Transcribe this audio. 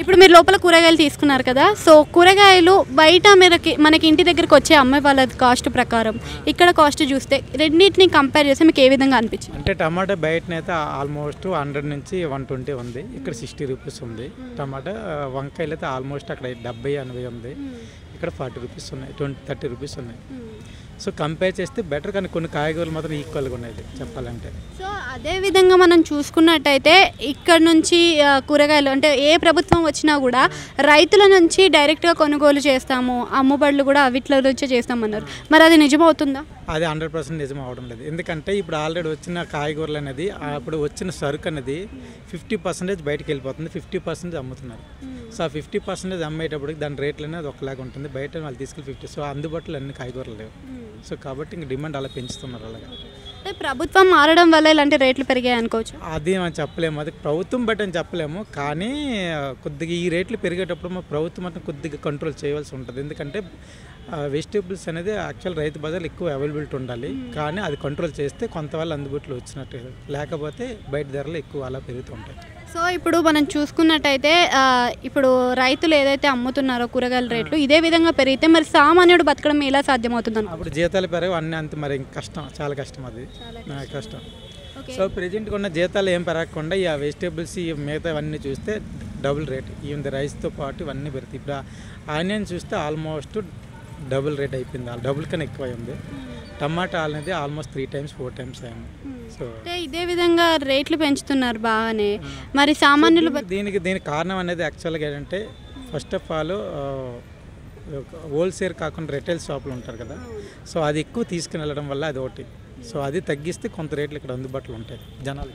ఇప్పుడు మీరు లోపల కూరగాయలు తీసుకున్నారు కదా, సో కూరగాయలు బయట మనకి ఇంటి దగ్గరికి వచ్చే అమ్మే వాళ్ళ కాస్ట్ ప్రకారం ఇక్కడ కాస్ట్ చూస్తే రెండింటిని కంపేర్ చేస్తే మీకు ఏ విధంగా అనిపించింది? అంటే టమాటా బయటనైతే ఆల్మోస్ట్ 100 నుంచి 120 ఉంది, ఇక్కడ 60 రూపీస్ ఉంది టమాటా. వంకాయలు అయితే ఆల్మోస్ట్ అక్కడ 70-80 ఉంది, ఇక్కడ 40 రూపీస్ ఉన్నాయి, 30 రూపీస్ ఉన్నాయి. సో కంపేర్ చేస్తే బెటర్, కానీ కొన్ని కాయగూరలు మాత్రం ఈక్వల్గా ఉన్నాయి చెప్పాలంటే. సో అదే విధంగా మనం చూసుకున్నట్టయితే ఇక్కడ నుంచి కూరగాయలు అంటే ఏ ప్రభుత్వం వచ్చినా కూడా రైతుల నుంచి డైరెక్ట్గా కొనుగోలు చేస్తాము, అమ్ముబడులు కూడా వీటిలో నుంచే చేస్తామన్నారు. మరి అది నిజమవుతుందా? అది 100% నిజం అవడం లేదు. ఎందుకంటే ఇప్పుడు ఆల్రెడీ వచ్చిన కాయగూరలు అనేది, అప్పుడు వచ్చిన సరుకు అనేది 50% బయటకు వెళ్ళిపోతుంది, 50% అమ్ముతున్నారు. సో ఆ 50% అమ్మేటప్పటికి దాని రేట్లు అనేది ఒకలాగా ఉంటుంది, బయట వాళ్ళు తీసుకెళ్ళి 50. సో అందుబాటులో అన్ని కాయగూరలు లేవు. సో కాబట్టి ఇంక డిమాండ్ అలా పెంచుతున్నారు. అలాగా ప్రభుత్వం మారడం వల్ల ఇలాంటి రేట్లు పెరిగాయి అనుకోవచ్చు. అది మనం చెప్పలేము, అది ప్రభుత్వం బట్టి అని చెప్పలేము. కానీ కొద్దిగా ఈ రేట్లు పెరిగేటప్పుడు మా ప్రభుత్వం అంటే కొద్దిగా కంట్రోల్ చేయవలసి ఉంటుంది. ఎందుకంటే వెజిటేబుల్స్ అనేది యాక్చువల్ రైతు బజార్లు ఎక్కువ అవైలబిలిటీ ఉండాలి, కానీ అది కంట్రోల్ చేస్తే కొంతవల్ల అందుబాటులో వచ్చినట్టు, లేకపోతే బయట ధరలు ఎక్కువ అలా పెరుగుతూ ఉంటాయి. సో ఇప్పుడు మనం చూసుకున్నట్టయితే ఇప్పుడు రైతులు ఏదైతే అమ్ముతున్నారో కూరగాయల రేట్లు ఇదే విధంగా పెరిగితే మరి సామాన్యుడు బతకడం ఎలా సాధ్యమవుతుంది? అప్పుడు జీతాలు పెరగవు అన్నీ, అంత మరి కష్టం, చాలా కష్టం, అది కష్టం. సో ప్రెజెంట్గా ఉన్న జీతాలు ఏం పెరగకుండా ఈ వెజిటేబుల్స్ ఈ మిగతా అవన్నీ చూస్తే డబుల్ రేట్, ఈవెన్ రైస్తో పాటు ఇవన్నీ పెరుగుతాయి. ఇప్పుడు ఆనియన్ చూస్తే ఆల్మోస్ట్ డబుల్ రేట్ అయిపోయింది, డబుల్ కన్నా ఎక్కువ అయింది. టమాటా అనేది ఆల్మోస్ట్ 3 times 4 times అయింది. సో ఇదే విధంగా రేట్లు పెంచుతున్నారు బాగానే, మరి సామాన్యులు దీనికి కారణం అనేది యాక్చువల్గా ఏంటంటే ఫస్ట్ ఆఫ్ ఆల్ హోల్సేల్ కాకుండా రిటైల్ షాపులు ఉంటారు కదా, సో అది ఎక్కువ తీసుకుని వెళ్ళడం వల్ల అది ఒకటి. సో అది తగ్గిస్తే కొంత రేట్లు ఇక్కడ అందుబాటులో ఉంటాయి జనాలు.